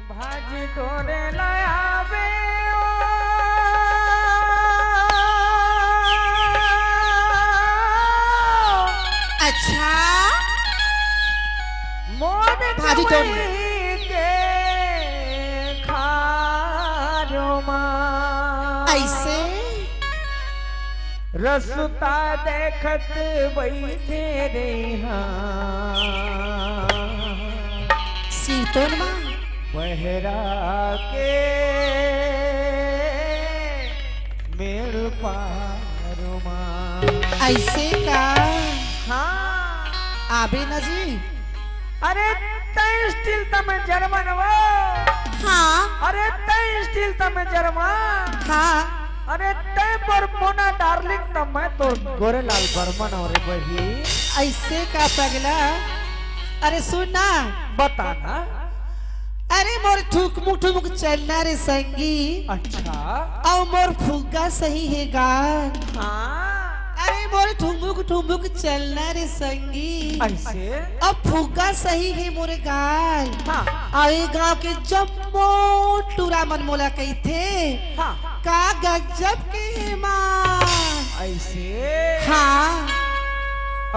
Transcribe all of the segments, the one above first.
भाजी तोरे लावे अच्छा मोर भाजी तोड़ के खारो माँ ऐसे रसुता देखत बैठे रे सीतोन माँ बहरा के मेल पारो माँ ऐसे का हाँ आबे न जी अरे तय स्टील तम जर्मन वो हाँ अरे तय स्टील तम जर्मन हाँ अरे तय पर मोना डार्लिंग तम मैं तो गोरेलाल बर्मन और बही ऐसे का पगला अरे सुन ना बताना अरे मोर ठुक चलना रे संगी अच्छा और मोर फुग्गा सही है गान हाँ अरे मोर ठुमुक चलना रे संगी ऐसे अब फुग्गा सही है मोरे गाल हाँ आए गांव के जम्मो टूरा मन मोला कही थे हाँ का गजब के है माँ ऐसे हाँ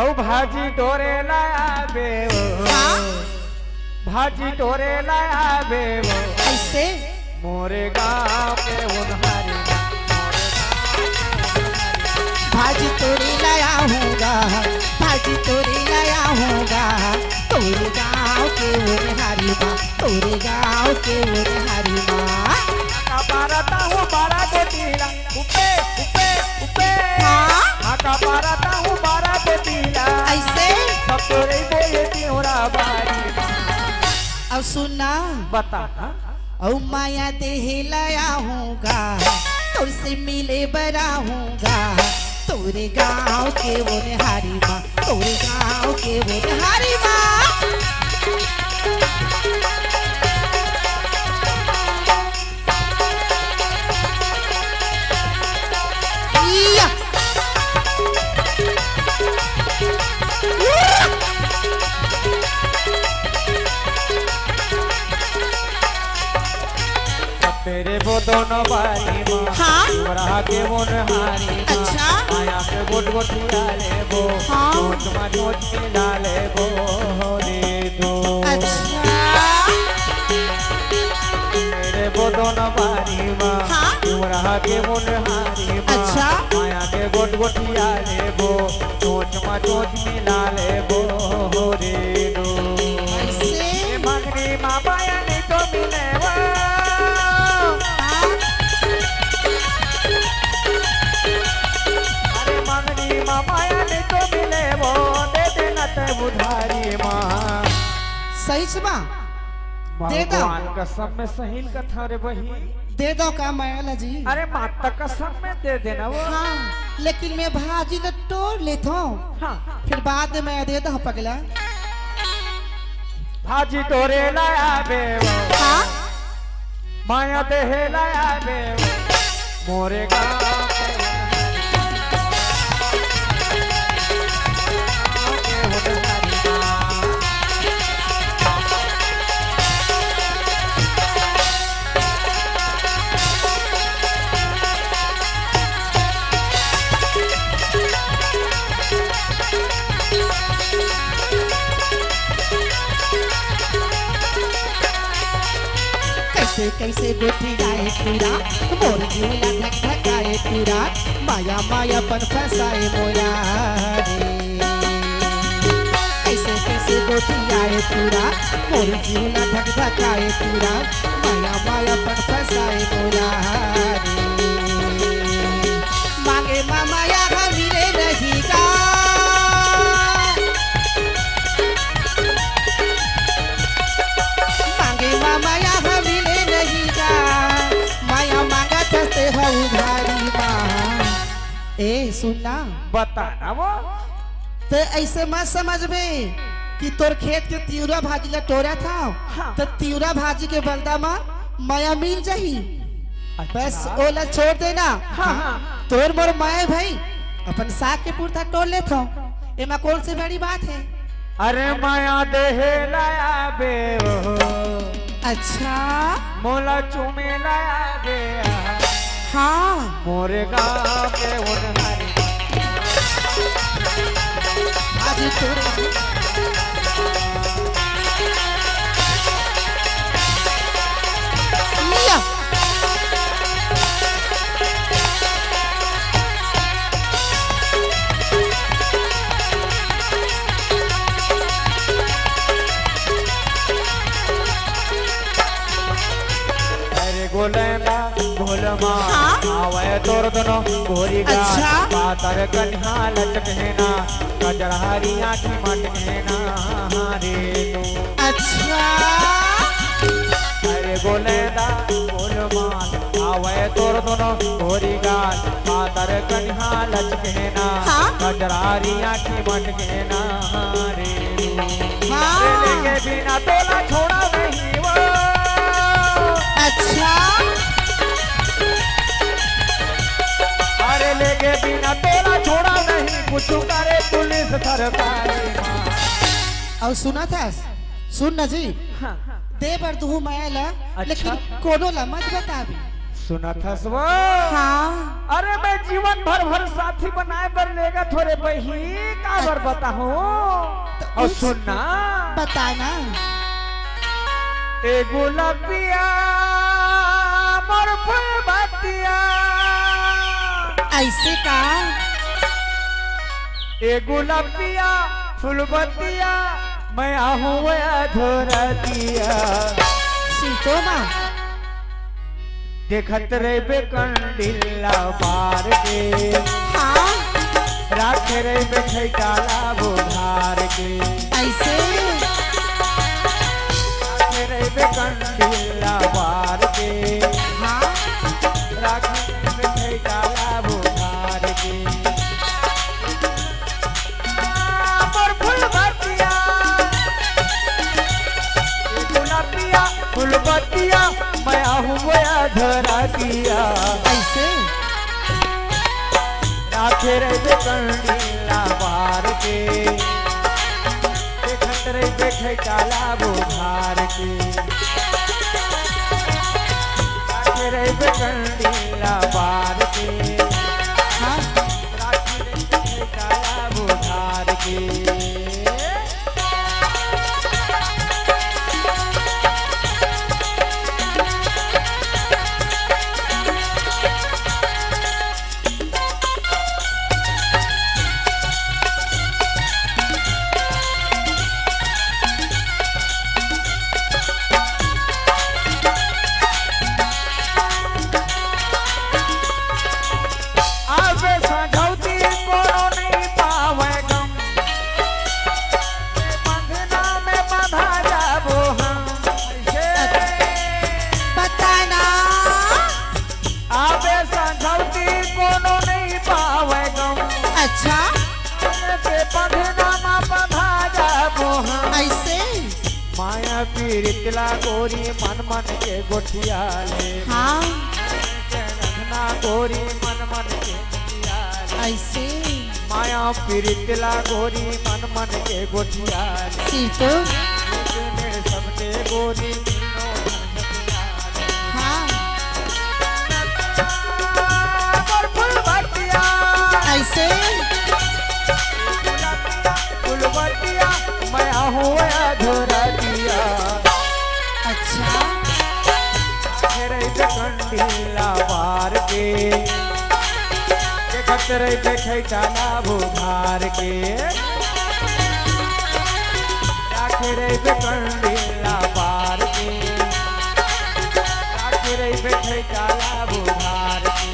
औ भाजी टोरे लावे हाँ भाजी टोरे लावे ऐसे मोरे गाँव के उन्हारी भाजी तोरे लाया हूँगा भाजी तोरे लाया हूँगा तोरे गाँव के उन्हारी माँ तोरे गाँव के उन्हारी माँ का पारता हूँ बारा दो तीला उपे उपे उपे हाँ का पारता हूँ बारा दो तीला ऐसे सब तोरे बोले तिहोरा बारी अब सुनना बता औ माया देह लाया हूँगा तुझसे मिले बरा हूँगा तोरे गाँव के वो निहारी माँ तोरे गाँव के वो निहारी माँ या! तेरे वो दोनों बारी माँ हाँ? रहा के वो नहारी माँ अच्छा? आया के गोट गोट डाले वो हाँ? नोच मा नोच में डाले वो रे दो अच्छा तेरे वो दोनों बारी माँ हाँ? रहा के वो नहारी माँ अच्छा? आया के गोट गोट डाले वो नोच मा नोच में डाले वो रे दो ऐसे मगनी माँ पाया नहीं तो मिले वो हाँ? अरे मंगनी माया नहीं तो मिले वो दे देना ते बुधारी माँ सही से माँ दे दो। भगवान कसम में सहील कथा रे बही दे दो का माया जी अरे माता कसम में दे देना वो हाँ लेकिन मैं भाजी न तोड़ लेता हूँ हाँ फिर बाद में मैं दे दो पगला भाजी तोरे लाया बे वो हाँ माया देहे लाया बे वो मोरे गाँव के उन्हारी माँ। कैसे कैसे गोटी आए पूरा मोर जीवला धक धकाए पूरा माया माया पर फसाए मोया रे कैसे कैसे गोटी आए पूरा मोर जीवला धक धकाए पूरा माया माया पर फसाए मोया रे मांगे माया हम मिले नहीं का मांगे माया हम मिले नहीं का माया मांगा थस्ते हो उधारी माँ ए सुनना बताना वो तो ऐसे मत समझ में कि तोर खेत के तिउरा भाजी ला टोरा था हाँ। तो तिउरा भाजी के बलदा माँ माया मिल जाही बस अच्छा। ओला छोड़ देना हाँ, हाँ। तोर मोर माए भाई अपन साग के पुरता तोड़ लेता हूँ एमा कौन सी बड़ी बात है अरे माया देहे लाया बे वो अच्छा मोला चूमे लाया गया हाँ मोरे गाँव के उनहारी आज तो लिया अरे गोलेंदा गोलमा हाँ? आवे तोर दोनों गोरी गा अच्छा? पातर कन्हा लचकना कजरहारी आँखी मटकना रे तू अच्छा अरे गोलेंदा गोलमा आवे तोर दोनों गोरी गा पातर कन्हा लचकना हाँ? कजरहारी आँखी मटकना रे तू हाँ के बिना तोला छोड़ा नहीं वो अच्छा अरे लेके बिना तोला छोड़ा नहीं कुछ करे पुलिस सरकारी और सुना था सुन न जी हाँ। दे बर तू मायाला अच्छा? लेकिन कोनो ला मत बताबी सुना था वो हाँ अरे मैं जीवन भर भर साथी बनाए बर लेगा थोड़े बही का बर बताऊं और सुनना बताना ए गुलाबिया मोर फूल बतिया ऐसे का ए गुलाबिया फूल बतिया मैं आहूँ अधूरा दिया सीतो माँ देखत रे बेकंडिला बार के हाँ रात रे बैठे काला बुधार के ऐसे रात रे बेकंडिला बार के हाँ रात रे बैठे काला बुधार के मोर फूल बतिया गुलाबिया फूल बतिया मैं आहूँ धरा दिया ऐसे राखे रे कंडीला बार के देखत रे देखे काला बुखार के राखे रे कंडीला बार के हाँ राखे रे देखे काला बुखार के बताना अच्छा ऐसे माया पीरितला गोरी मन मन के गोठिया ले हाँ रखना गोरी मन मन के गोठिया ले ऐसे माया पीरितला गोरी मन मन के गोठिया ले सीतो मेरे सबने गोरी तीनों गोठिया ले हाँ मोर फूल बतिया ऐसे फूल बतिया मैं आहूँ अधूरा दिया अच्छा तेरे कंडीला बार के देखत रे देखे काला बुखार के राखे रे कंडीला बार के राखे रे देखे काला बुखार के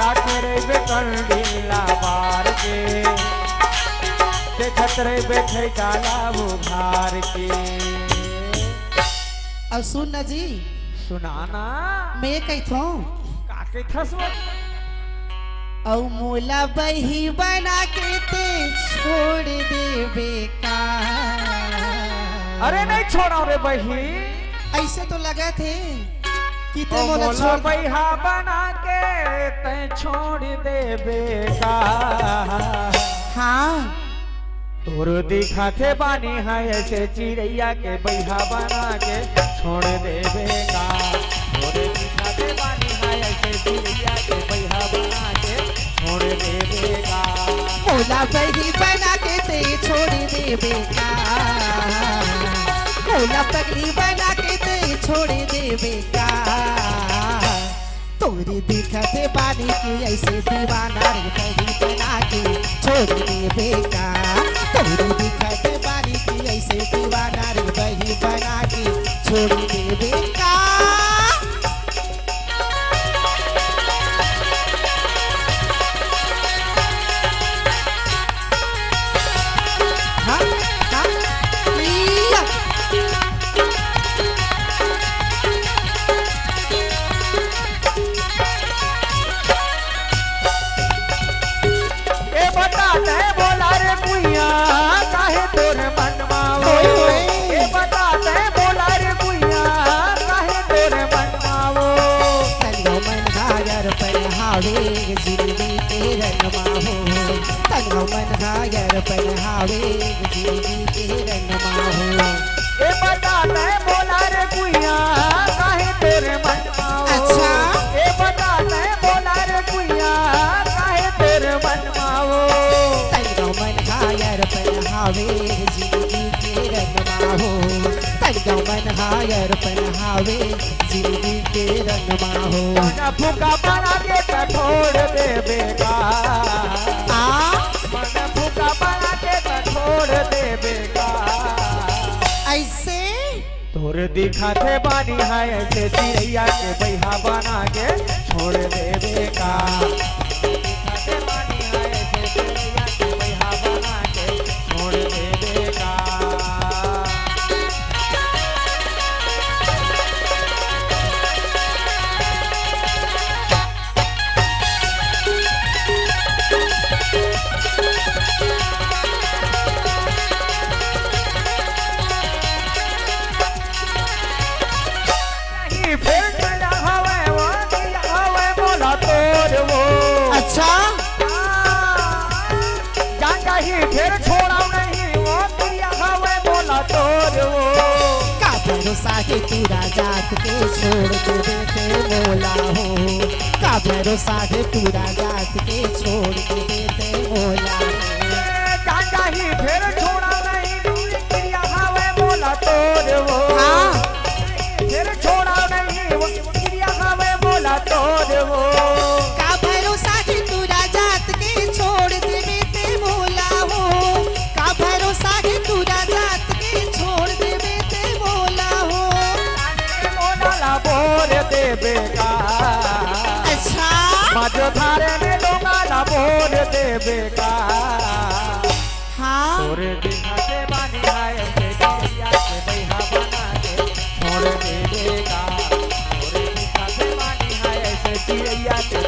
राखे रे कंडीला बार के देखत रे बैठे काला बुखार के अब सुन न जी सुनाना मैं कहता काके खसवा औ मोला बही बना के ते छोड़ दे बेकार अरे नहीं छोड़ा रे बही ऐसे तो लगा थे कि ते ओ मोला मोला छोड़ बैहा बना के ते छोड़ दे बेकार हाँ तोर दिखाते बानी है ऐसे चिड़ैया के बैहा बना के छोड़ देवेगा। तोर दिखाते बानी है ऐसे चिड़ैया के बैहा बना के छोड़ देवेगा। मोला बही बना के ते छोड़ देवेगा। मोला पगड़ी बना के ते छोड़ देवेगा। तोरे दिखते बानी की ऐसे दीवाना रे बही बना के छोड़ देवेगा। तोरे दिखते बानी की ऐसे दीवाना रे बही बना के छोड़ देवेगा। हाँ हाँ या ए बताते बोला रे कुइया काहे तोर मनवा वो। ओए ओए। ए बताते बोला रे कुइया काहे तोर मनवा वो। तन्नो मन हायर पर हावे जिंदगी के रंगमा हो। तन्नो मन हायर पर हावे जिंदगी के रंगमा हो। ए बताते बोला रे कुइया काहे तोर मनवा वो। अच्छा। ए बताते बोला रे कुइया काहे तोर मनवा वो। तन्नो मन हायर पर हावे जिंदगी के रंगमा हो। तन्नो मन हायर पर हावे जिंदगी के रंगमा हो। मन फूका बना के कठोर देवेगा। आ मन फूका बना के कठोर देवेगा। ऐसे तोर दिखाते बानी है ऐसे चिड़ैया के बैहा बना के छोड़ देवेगा। दिखाते बानी है ऐसे चिड़ैया के बैहा बना के छोड़ देवेगा। नहीं फिर चला हवे वो दिया हवे बोला तोर वो। अच्छा जागा ही फिर छोड़ा नहीं वो दिया हवे बोला तोर वो। का भरोसा है पूरा जात के छोड़ के देते मोला हो। का भरोसा है पूरा जात के छोड़ के देते मोला हो। जागा ही फिर छोड़ा नहीं दिया हवे बोला तोर वो। हाँ फिर छोड़ा नहीं वो दिया हवे बोला तोर वो। का भरोसा है पूरा जात के छोड़ के देते मोला हो। का भरोसा है पूरा जात के छोड़ के देते मोला हो। मोला बोर देवेगा। अच्छा मजो धारे में डोंगा बोर देवेगा। हाँ तोरे दिखाते बानी है ऐसे चिड़ैया के बैहा बना के छोड़ देवेगा। तोरे दिखाते बानी है ऐसे चिड़ैया के